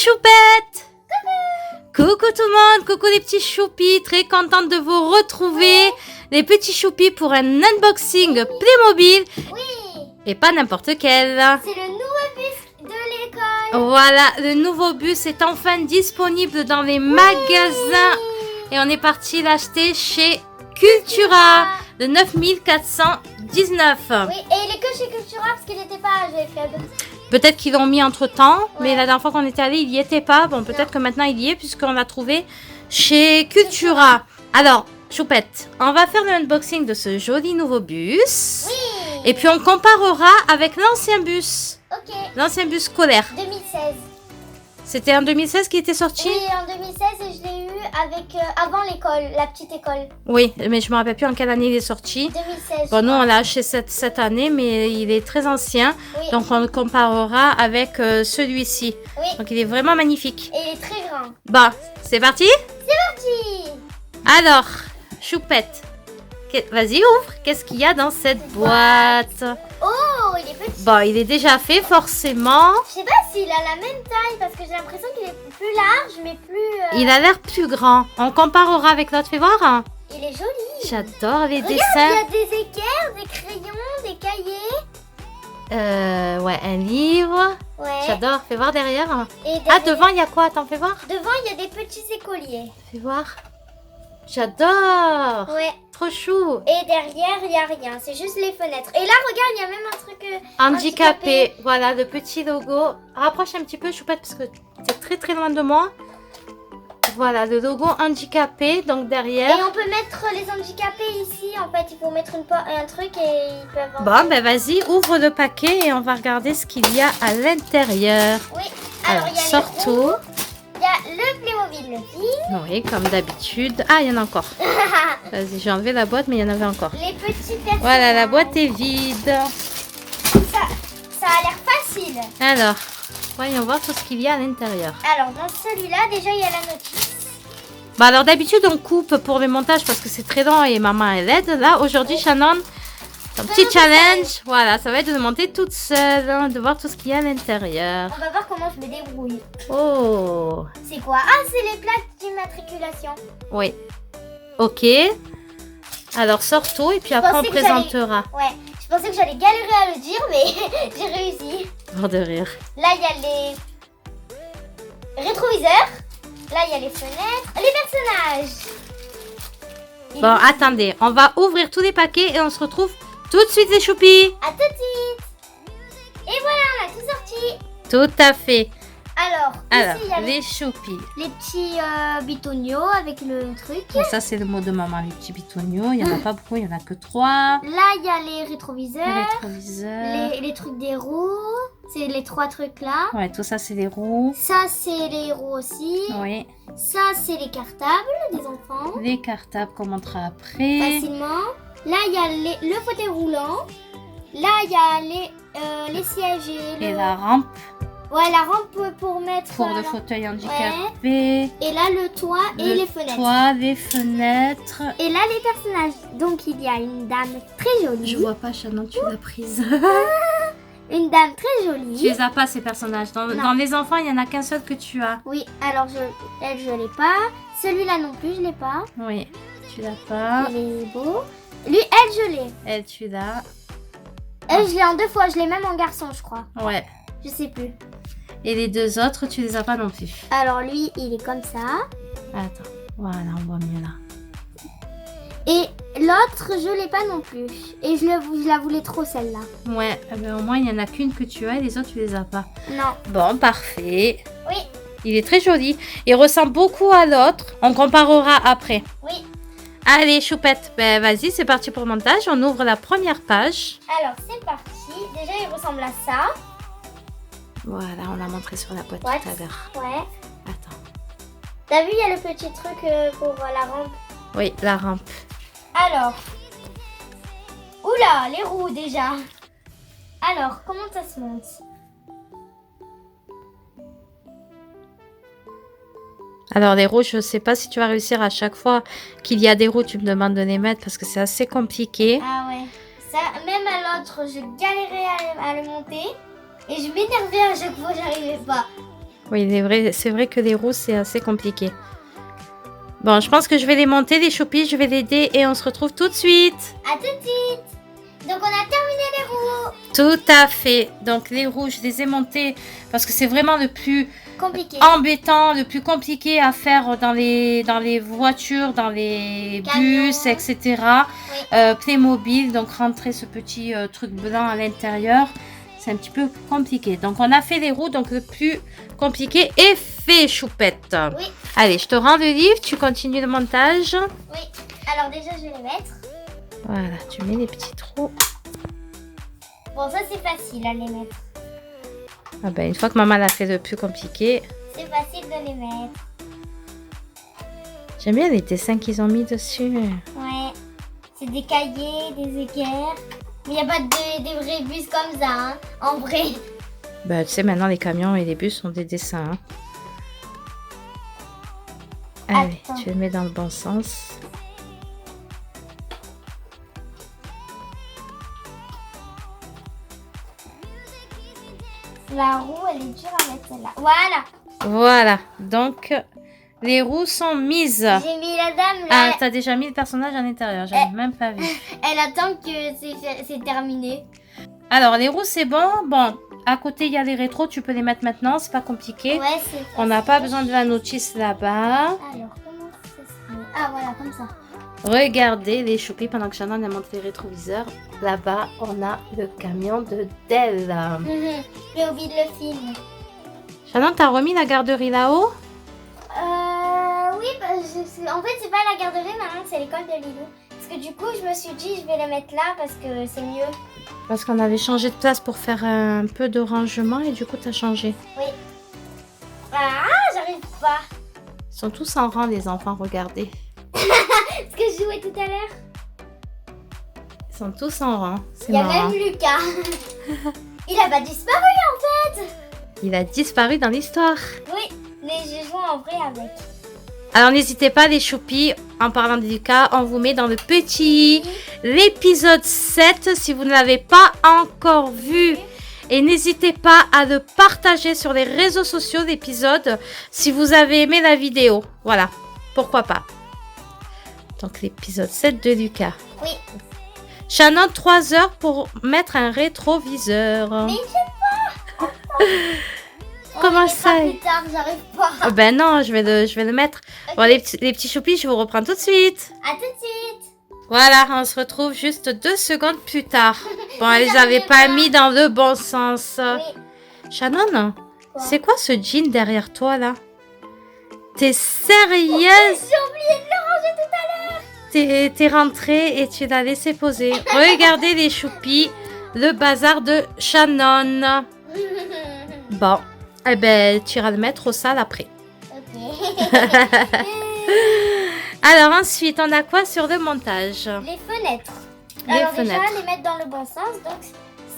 choupettes! Coucou tout le monde, coucou les petits choupis, très contente de vous retrouver, les petits choupis pour un unboxing Playmobil. Oui, Et pas n'importe quel. c'est le nouveau bus de l'école. Voilà, le nouveau bus est enfin disponible dans les magasins. Et on est parti l'acheter chez Cultura de 9419. Oui, et il est que chez Cultura parce qu'il n'était pas à GFeb. Peut-être qu'ils l'ont mis entre temps, mais Ouais. la dernière fois qu'on était allé, il n'y était pas. Bon, peut-être que maintenant il y est, puisqu'on l'a trouvé chez Cultura. Alors, choupette, on va faire le unboxing de ce joli nouveau bus. Oui. Et puis on comparera avec l'ancien bus. Ok, L'ancien bus scolaire. 2016. C'était en 2016 qui était sorti? Oui, en 2016 et je l'ai eu avec avant l'école, la petite école. Oui, mais je me rappelle plus en quelle année il est sorti. 2016. Bon, nous on l'a acheté cette année, mais il est très ancien. Oui. Donc on le comparera avec celui-ci. Oui. Donc il est vraiment magnifique. Et il est très grand. Bon, c'est parti? Parti. Alors, choupette, vas-y ouvre. Qu'est-ce qu'il y a dans cette boîte? Oh, il est petit. Bon, il est déjà fait forcément. Je sais pas s'il a la même taille parce que j'ai l'impression qu'il est plus large mais plus. Il a l'air plus grand. On comparera avec l'autre, fais voir. Il est joli. J'adore les Regarde, il y dessins. a des équerres, des crayons, des cahiers. Ouais, un livre. Ouais. J'adore. Fais voir derrière. Et Ah, derrière- devant, il y a quoi? Attends, fais voir. Devant, il y a des petits écoliers. Fais voir. J'adore. Ouais. Trop chou. Et derrière, il n'y a rien. C'est juste les fenêtres. Et là, regarde, il y a même un truc. Handicapé. Voilà, le petit logo. Rapproche un petit peu, choupette, parce que c'est très très loin de moi. Voilà, le logo handicapé, donc derrière. Et on peut mettre les handicapés ici. En fait, il faut mettre un truc et ils peuvent. Bon, ben vas-y, ouvre le paquet et on va regarder ce qu'il y a à l'intérieur. Oui. Alors, il y a les sors tout. roues. Il y a le Playmobil Vide. Oui, comme d'habitude. Ah, il y en a encore. Vas-y, j'ai enlevé la boîte, mais il y en avait encore. Les petits personnages. Voilà, la boîte est vide. Ça a l'air facile. Alors, voyons voir tout ce qu'il y a à l'intérieur. Alors, dans celui-là, déjà, il y a la notice. Bah alors d'habitude on coupe pour le montage parce que c'est très long et maman elle aide. Là aujourd'hui Shannon, ton petit challenge, voilà, ça va être de monter toute seule, hein, de voir tout ce qu'il y a à l'intérieur. On va voir comment je me débrouille. Oh, C'est quoi? Ah, c'est les plaques d'immatriculation. oui. Ok. Alors sors tout et puis après on pensais que j'allais- présentera. Ouais, je pensais que j'allais galérer à le dire, mais j'ai réussi. Mort de rire. Là, il y a les rétroviseurs. Là, il y a les fenêtres. Les personnages. Et Bon, attendez, on va ouvrir tous les paquets et on se retrouve tout de suite les choupis. à tout de suite. Et voilà, on a tout sorti. Tout à fait. Alors, Alors, ici, il y a les choupis. les petits bitonios avec le truc. Bon, ça c'est le mot de maman, les petits bitonios. Il n'y en a pas beaucoup, il n'y en a que 3. Là, il y a les Les rétroviseurs. rétroviseurs. Les trucs des roues. C'est les 3 trucs là. Ouais, tout ça c'est les roues. Ça, c'est les roues aussi. Oui. Ça, c'est les cartables des enfants. Les cartables qu'on montrera après. Facilement. Là, il y a le fauteuil roulant. Là, il y a les sièges Et la rampe Ouais, la rampe pour mettre... pour le fauteuil handicapé. Et là, le toit et Le les fenêtres. toit, les fenêtres. Et là, les personnages. Donc, il y a une dame très jolie. Je vois pas, Shannon, tu l'as prise. Une dame très Tu jolie. les as pas ces personnages. Dans Non. les enfants, il y en a qu'un seul que tu as. Oui, alors, elle, je l'ai pas. Celui-là non plus, je l'ai pas. Oui, tu l'as pas. Il est beau. Lui, elle, je l'ai. Elle, tu l'as. Elle, je l'ai en 2 fois. Je l'ai même en garçon, je crois. Ouais. Je sais plus. Et les 2 autres, tu les as pas non plus. Alors, lui, il est comme ça. Attends. Voilà, on voit mieux là. Et l'autre, je l'ai pas non plus. Et je la voulais trop, celle-là. Ouais, eh ben, au moins il y en a qu'une que tu as et les autres tu les as pas. Non. Bon, parfait. Oui, Il est très joli. Il ressemble beaucoup à l'autre. On comparera après. oui. Allez, choupette. Ben vas-y, c'est parti pour le montage. On ouvre la première page. Alors, c'est parti. Déjà, il ressemble à ça. Voilà, on l'a montré sur la boîte Ouais. tout à l'heure. Ouais. Attends. T'as vu, il y a le petit truc pour la rampe. Oui, la rampe. Alors. Oula, les roues déjà. Alors, comment ça se monte? Alors les roues, je sais pas si tu vas réussir à chaque fois qu'il y a des roues, tu me demandes de les mettre parce que c'est assez compliqué. Ah ouais. Ça, même à l'autre, je galérais à le monter. Et je m'énervais à chaque fois, j'arrivais pas. Oui, c'est vrai que les roues, c'est assez compliqué. Bon, je pense que je vais les monter, les choupies, je vais l'aider et on se retrouve tout de suite. À tout de suite. Donc on a terminé les roues. Tout à fait. Donc les roues, je les ai montées parce que c'est vraiment le plus Compliqué. embêtant, le plus compliqué à faire dans les voitures, dans les bus, Camions. etc. Oui. Playmobil, donc rentrer ce petit truc blanc à l'intérieur, c'est un petit peu compliqué. Donc on a fait les roues, donc le plus compliqué est fait, Choupette. Oui. Allez, je te rends le livre, tu continues le montage. Oui. Alors déjà, je vais les mettre. Voilà, tu mets les petits trous. Bon, ça c'est facile à les mettre. Ah ben, une fois que maman l'a fait le plus compliqué. C'est facile de les mettre. J'aime bien les dessins qu'ils ont mis dessus. Ouais. C'est des cahiers, des équerres. Mais il n'y a pas des vrais bus comme ça, hein, en vrai. Bah, tu sais, maintenant, les camions et les bus sont des dessins. Hein. Allez, Attends. tu le mets dans le bon sens. La roue, elle est dure à mettre celle-là. Voilà. Voilà, donc les roues sont mises. J'ai mis la dame Ah, là. t'as déjà mis le personnage à l'intérieur, j'avais même pas vu. Elle attend que c'est terminé. Alors, les roues, c'est bon. Bon, à côté, il y a les rétros, tu peux les mettre maintenant, c'est pas compliqué. Ouais, c'est On n'a pas besoin de la notice là-bas. Alors, comment ça se met? Ah, voilà, comme ça. Regardez les choupies pendant que Shannon elle monte les rétroviseurs. Là-bas, on a le camion de Dell. J'ai oublié de le filmer. Shannon, t'as remis la garderie là-haut? Oui, en fait, c'est pas la garderie maintenant, c'est l'école de Lilou. Parce que du coup, je me suis dit, je vais le mettre là parce que c'est mieux. Parce qu'on avait changé de place pour faire un peu de rangement et du coup, t'as changé. Oui. Ah, j'arrive pas. Ils sont tous en rang, les enfants, regardez. Parce que je jouais tout à l'heure. Ils sont tous en rang. C'est Il y a marrant. même Lucas. Il a pas disparu en fait. Il a disparu dans l'histoire. Oui, mais je joue en vrai avec. Alors n'hésitez pas les choupies, en parlant de Lucas, on vous met dans le petit l'épisode 7 si vous ne l'avez pas encore vu. Et n'hésitez pas à le partager sur les réseaux sociaux l'épisode si vous avez aimé la vidéo. Voilà, pourquoi pas. Donc l'épisode 7 de Lucas. Oui. Shannon, 3 heures pour mettre un rétroviseur. Mais je sais pas. Comment On le ça mettra plus tard, j'arrive pas. Oh ben non, je vais le mettre. Ok. Bon, les petits choupis, je vous reprends tout de suite. À tout de suite. Voilà, on se retrouve juste 2 secondes plus tard. Bon, elle les J'arrive avait pas pas. mis dans le bon sens. Oui. Shannon, Quoi? c'est quoi ce jean derrière toi là? T'es sérieuse? J'ai oublié de le ranger tout à l'heure. T'es rentrée et tu l'as laissé poser. Regardez les choupis, le bazar de Shannon. Bon, eh ben, tu iras le mettre au sale après. Ok. Alors ensuite, on a quoi sur le montage? Les fenêtres. Les Alors fenêtres. déjà, les mettre dans le bon sens. Donc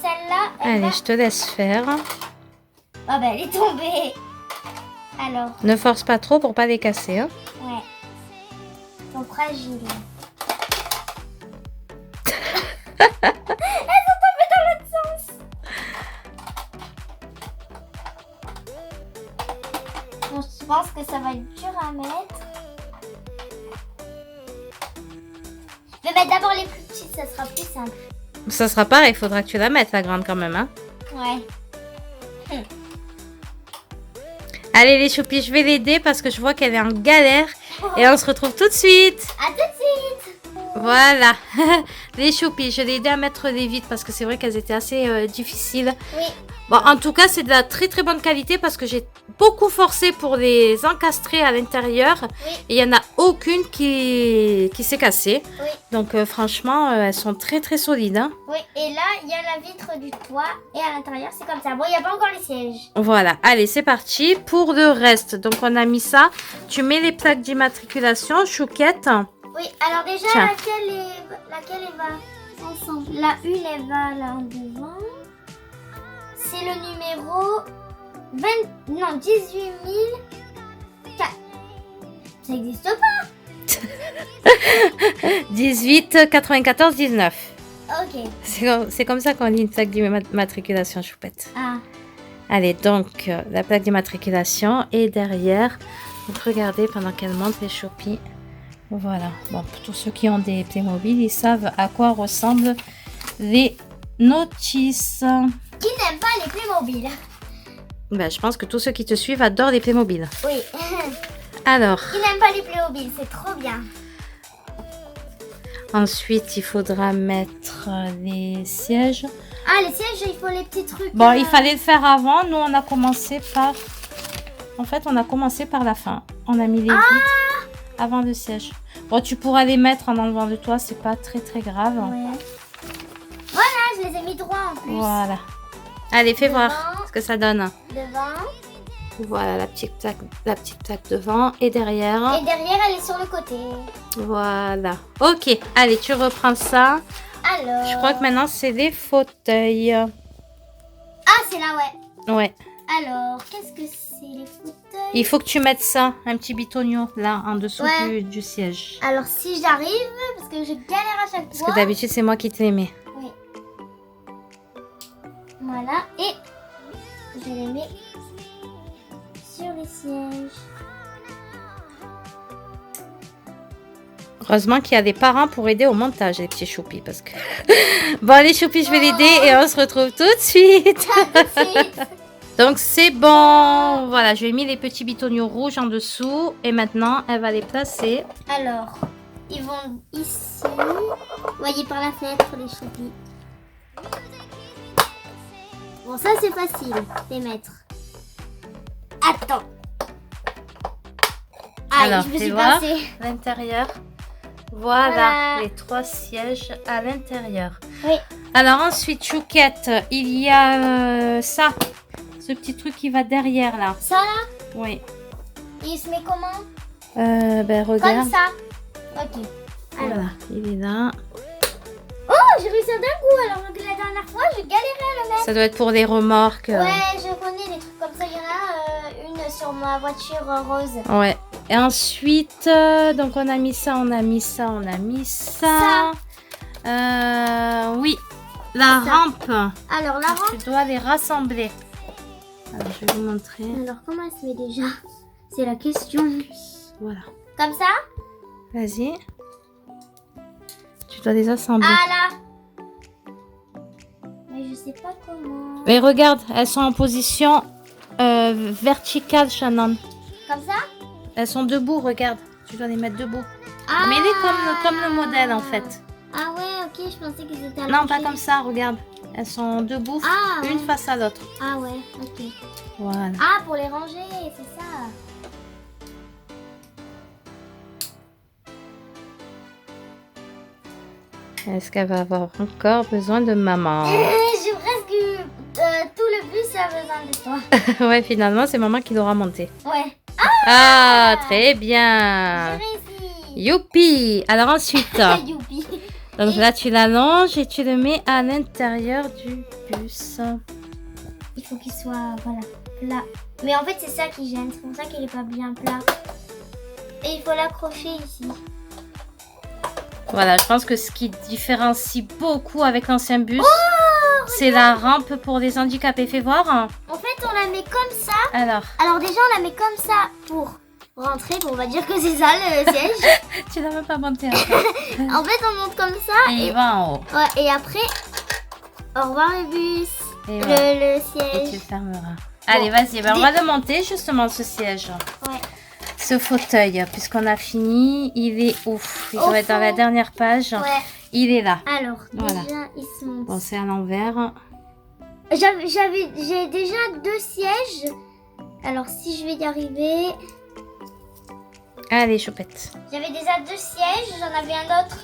celle-là, elle va... Allez, je te laisse faire. Oh ben, elle est tombée. Alors, Ne force pas trop pour pas les casser. Hein. ouais. Ils sont fragiles. Elles sont tombées dans l'autre sens. Bon, je pense que ça va être dur à mettre. Je vais mettre d'abord les plus petites, ça sera plus simple. Ça sera pareil, il faudra que tu la mettes, la grande quand même. Hein. Ouais. Allez les choupis, je vais l'aider parce que je vois qu'elle est en galère. Et on se retrouve tout de suite. À tout de suite. Voilà. Les choupis, je l'ai aidé à mettre les vitres parce que c'est vrai qu'elles étaient assez difficiles. Oui. Bon, en tout cas, c'est de la très très bonne qualité parce que j'ai beaucoup forcé pour les encastrer à l'intérieur. Oui. Et il n'y en a aucune qui s'est cassée. Oui. Donc franchement, elles sont très très solides. Hein. Oui, et là, il y a la vitre du toit et à l'intérieur, c'est comme ça. Bon, il n'y a pas encore les sièges. Voilà, allez, c'est parti pour le reste. Donc, on a mis ça. Tu mets les plaques d'immatriculation, Chouquette. Oui, alors déjà, Tiens. laquelle elle va ensemble? La une, elle va là en devant. C'est le numéro 18 004. Ça n'existe pas. 18, 94, 19. Ok. C'est comme ça qu'on lit une plaque d'immatriculation, Choupette. Ah, Allez, donc la plaque d'immatriculation et derrière, donc regardez pendant qu'elle monte les choupies. Voilà. Bon, pour tous ceux qui ont des Playmobil, ils savent à quoi ressemblent les notices. Qui n'aime pas les Playmobil? Ben, je pense que tous ceux qui te suivent adorent les Playmobil. Oui. Alors, Qui n'aime pas les Playmobil? C'est trop bien. ensuite, il faudra mettre les sièges. Ah, les sièges, il faut les petits trucs. Bon, il fallait le faire avant. Nous, on a commencé par... En fait, on a commencé par la fin. On a mis les vitres avant le siège. Bon, tu pourras les mettre en enlevant de toi. C'est pas très, très grave. Ouais. Voilà, je les ai mis droit en plus. Voilà. Allez, fais Devant. voir ce que ça donne. Devant. Voilà, la petite plaque devant et derrière. Et derrière, elle est sur le côté. Voilà. Ok, allez, tu reprends ça. Alors. Je crois que maintenant, c'est les fauteuils. Ah, c'est là, ouais. Ouais. Alors, qu'est-ce que c'est les fauteuils? Il faut que tu mettes ça, un petit bitonio, là, en dessous Ouais. du siège. Alors, si j'arrive, parce que je galère à chaque Parce fois. que d'habitude, c'est moi qui te les mets. Oui. Voilà, et je les mets sur les sièges. Heureusement qu'il y a des parents pour aider au montage, les petits choupis, parce que... Bon, les choupis, je vais l'aider et on se retrouve tout de suite. Donc, c'est bon. Voilà, je lui ai mis les petits bitonios rouges en dessous. Et maintenant, elle va les placer. Alors, ils vont ici. Vous voyez par la fenêtre les choupis. Bon, ça c'est facile, les mettre. Attends. Aïe, Alors, je me fais suis voir passée. l'intérieur. Voilà, Voilà. les 3 sièges à l'intérieur. Oui. Alors ensuite, Chouquette, il y a ça. Ce petit truc qui va derrière là. Ça là, Oui. il se met comment? Ben regarde. Comme ça. Ok. Alors. Voilà, il est là. Oh, j'ai réussi d'un coup alors que la dernière fois, je galérais à le mettre. Ça doit être pour les remorques. Ouais, je connais des trucs comme ça. Il y en a une sur ma voiture rose. Ouais. Et ensuite, donc on a mis ça, on a mis ça, on a mis ça. Oui, la Ça. rampe. Alors, la rampe. Tu dois les rassembler. Alors, je vais vous montrer. Alors, comment elle se met déjà? C'est la question. Voilà. Comme ça? Vas-y. Tu dois les assembler. Ah là. Mais je sais pas comment. Mais regarde, elles sont en position verticale, Shannon. Comme ça? Elles sont debout, regarde. Tu dois les mettre debout. Ah. Mets-les comme le modèle, en fait. Ah ouais, ok, je pensais qu'ils étaient allongés. Non, pas comme ça, regarde. Elles sont debout, Ah, une ouais. face à l'autre. Ah ouais, ok. Voilà. Ah, pour les ranger, c'est ça. Est-ce qu'elle va avoir encore besoin de maman? J'ai presque tout le bus a besoin de toi. Ouais, finalement, c'est maman qui l'aura monté. Ouais. Ah, très bien. J'ai réussi. Youpi. Alors ensuite, Youpi. donc là, tu l'allonges et tu le mets à l'intérieur du bus. Il faut qu'il soit, voilà, plat. Mais en fait, c'est ça qui gêne. C'est pour ça qu'il est pas bien plat. Et il faut l'accrocher ici. Voilà, je pense que ce qui différencie beaucoup avec l'ancien bus, c'est la rampe pour les handicapés. Fais voir. En fait, on la met comme ça. Alors, Déjà, on la met comme ça pour rentrer. Bon, on va dire que c'est ça le siège. tu n'as même pas monté encore. En fait, on monte comme ça. Et il va en haut. Ouais, et après, au revoir le bus, Et voilà. le Et tu siège. le fermeras. Allez, vas-y. Ben, on va le monter, justement, ce siège. Ouais. Ce fauteuil, puisqu'on a fini, il est ouf. Il Au doit être dans la fond. dernière page. Ouais. Il est là. Alors, Voilà. déjà, ils se montent. Bon, c'est à l'envers. J'ai déjà 2 sièges. Alors, si je vais y arriver. Allez, choupette. J'avais déjà 2 sièges. J'en avais un autre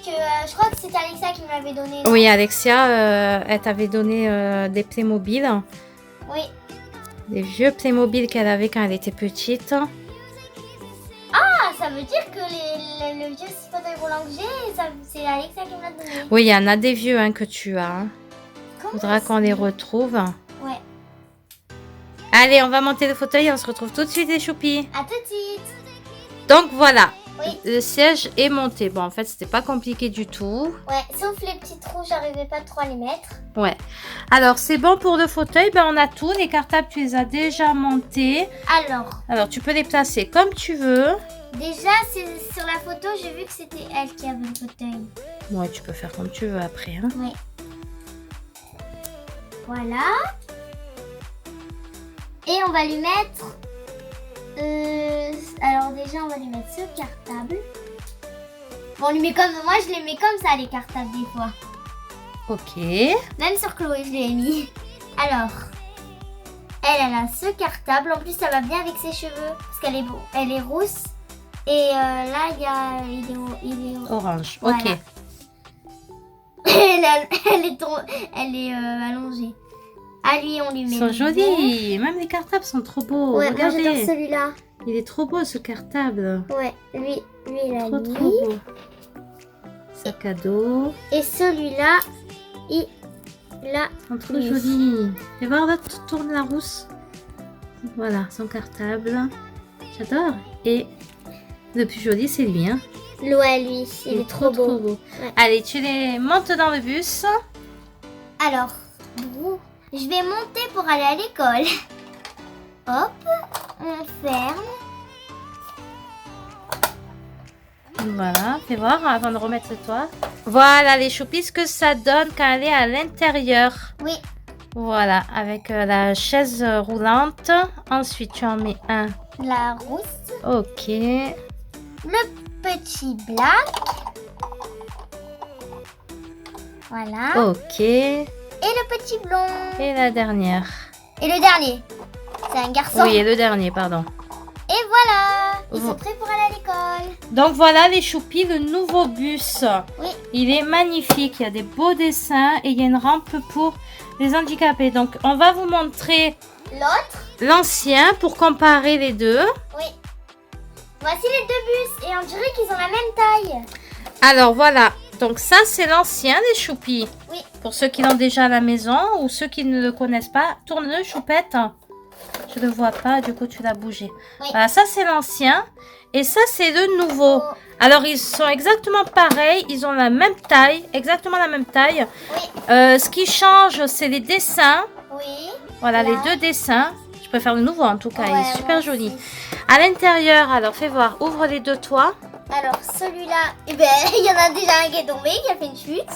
que je crois que c'était Alexa qui me l'avait donné. Oui, Alexia, elle t'avait donné des Playmobil. Oui. Des vieux Playmobil qu'elle avait quand elle était petite. Ah, ça veut dire que le vieux fauteuil roulant que j'ai, c'est Alexa qui me l'a donné. Oui, il y en a des vieux que tu as. Hein. Comment Faudra ça qu'on les retrouve. Ouais. Allez, on va monter le fauteuil et on se retrouve tout de suite les choupis. À tout de suite. Donc voilà, Oui. Le siège est monté. Bon, en fait, c'était pas compliqué du tout. Ouais, sauf les petits trous, j'arrivais pas trop à les mettre. Ouais. Alors, c'est bon pour le fauteuil. Ben, on a tout. Les cartables, tu les as déjà montés. Alors, tu peux les placer comme tu veux. Déjà, sur la photo, j'ai vu que c'était elle qui avait le fauteuil. Ouais, tu peux faire comme tu veux après. Hein. Oui. Voilà. Et on va lui mettre... alors déjà, on va lui mettre ce cartable. Bon, on lui met comme... Moi, je les mets comme ça, les cartables, des fois. Ok. Même sur Chloé, je l'ai mis. Alors, elle a ce cartable. En plus, ça va bien avec ses cheveux. Parce elle est rousse. Et là, il est Orange. Voilà. Ok. Elle est allongée. À lui, on lui met. Ils sont jolis. Même les cartables sont trop beaux. Ouais, moi Regardez. j'adore celui-là. Il est trop beau ce cartable. Ouais, lui il a Trop lui. beau. Sac à dos. Et celui-là, il a Ils sont trop lui. jolis. Et voir là, tu tournes la rousse. Voilà, son cartable. J'adore. Et le plus joli, c'est lui. Hein. Ouais, lui, il est trop beau. Ouais. Allez, tu les montes dans le bus. Alors, je vais monter pour aller à l'école. Hop, on ferme. Voilà, fais voir avant de remettre le toit. Voilà les choupis, ce que ça donne quand elle est à l'intérieur. Oui. Voilà, avec la chaise roulante. Ensuite, tu en mets un. La rousse. Ok. Le petit black. Voilà. Ok. Et le petit blond. Et la dernière. Et le dernier. C'est un garçon. Oui, et le dernier, pardon. Et voilà. Ils Vo- sont prêts pour aller à l'école. Donc voilà les choupis, le nouveau bus. Oui. Il est magnifique, il y a des beaux dessins et il y a une rampe pour les handicapés. Donc on va vous montrer L'autre. l'ancien pour comparer les deux. Oui. Voici les deux bus. Et on dirait qu'ils ont la même taille. Alors voilà, donc ça c'est l'ancien des choupis. Oui. Pour ceux qui l'ont déjà à la maison ou ceux qui ne le connaissent pas, tourne-le choupette. Je ne le vois pas, du coup tu l'as bougé. Oui. Voilà, ça c'est l'ancien et ça c'est le nouveau. Oh. Alors ils sont exactement pareils, ils ont la même taille, exactement la même taille. Oui. Ce qui change c'est les dessins. Oui. Voilà Là. les deux dessins. Je préfère le nouveau en tout cas, il Ouais, est super moi joli. aussi. À l'intérieur, alors fais voir, ouvre les deux toits. Alors celui-là, eh ben, il y en a déjà un qui est tombé, qui a fait une chute.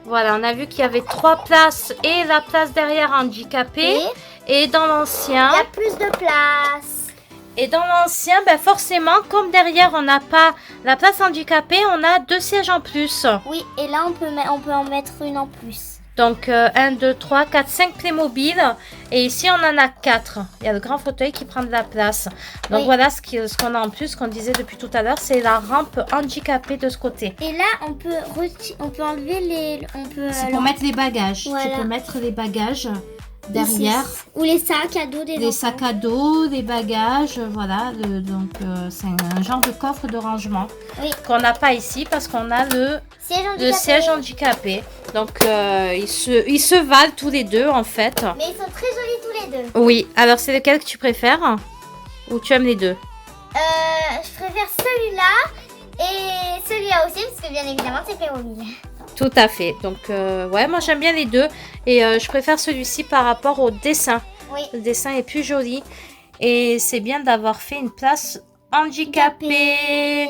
Voilà, on a vu qu'il y avait 3 places et la place derrière handicapée. Et dans l'ancien, Il y a plus de place. et dans l'ancien, ben forcément, comme derrière on n'a pas la place handicapée, on a 2 sièges en plus. Oui, et là on peut en mettre une en plus. Donc 1, 2, 3, 4, 5 Playmobil. Et ici on en a 4. Il y a le grand fauteuil qui prend de la place. Donc Oui. voilà ce qu'on a en plus, qu'on disait depuis tout à l'heure, c'est la rampe handicapée de ce côté. Et là on peut enlever les... C'est pour mettre les bagages. Voilà. Tu peux mettre les bagages derrière. Ou les sacs à dos des Des enfants. sacs à dos, des bagages, voilà. Donc c'est un genre de coffre de rangement Oui. qu'on n'a pas ici parce qu'on a le siège handicapé. Donc ils se valent tous les deux en fait. Mais ils sont très jolis tous les deux. Oui, alors c'est lequel que tu préfères ou tu aimes les deux? Je préfère celui-là et celui-là aussi parce que bien évidemment c'est Playmobil. Tout à fait. Donc ouais, moi j'aime bien les deux et je préfère celui-ci par rapport au dessin. Oui. Le dessin est plus joli et c'est bien d'avoir fait une place handicapée.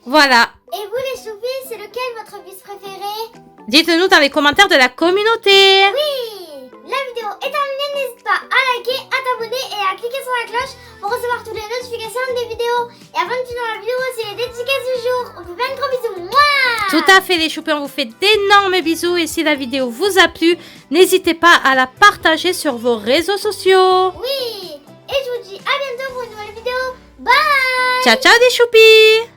Voilà. Et vous les choupis, c'est lequel votre bus préféré? Dites-le-nous dans les commentaires de la communauté. Oui. La vidéo est terminée, n'hésite pas à liker, à t'abonner et à cliquer sur la cloche pour recevoir toutes les notifications des vidéos. Et avant de finir la vidéo, c'est les dédicaces du jour. On fait plein de gros bisous. Mouah. Tout à fait les choupés, on vous fait d'énormes bisous et si la vidéo vous a plu, n'hésitez pas à la partager sur vos réseaux sociaux. Oui. Et je vous dis à bientôt pour une nouvelle vidéo. Bye. Ciao ciao les choupis.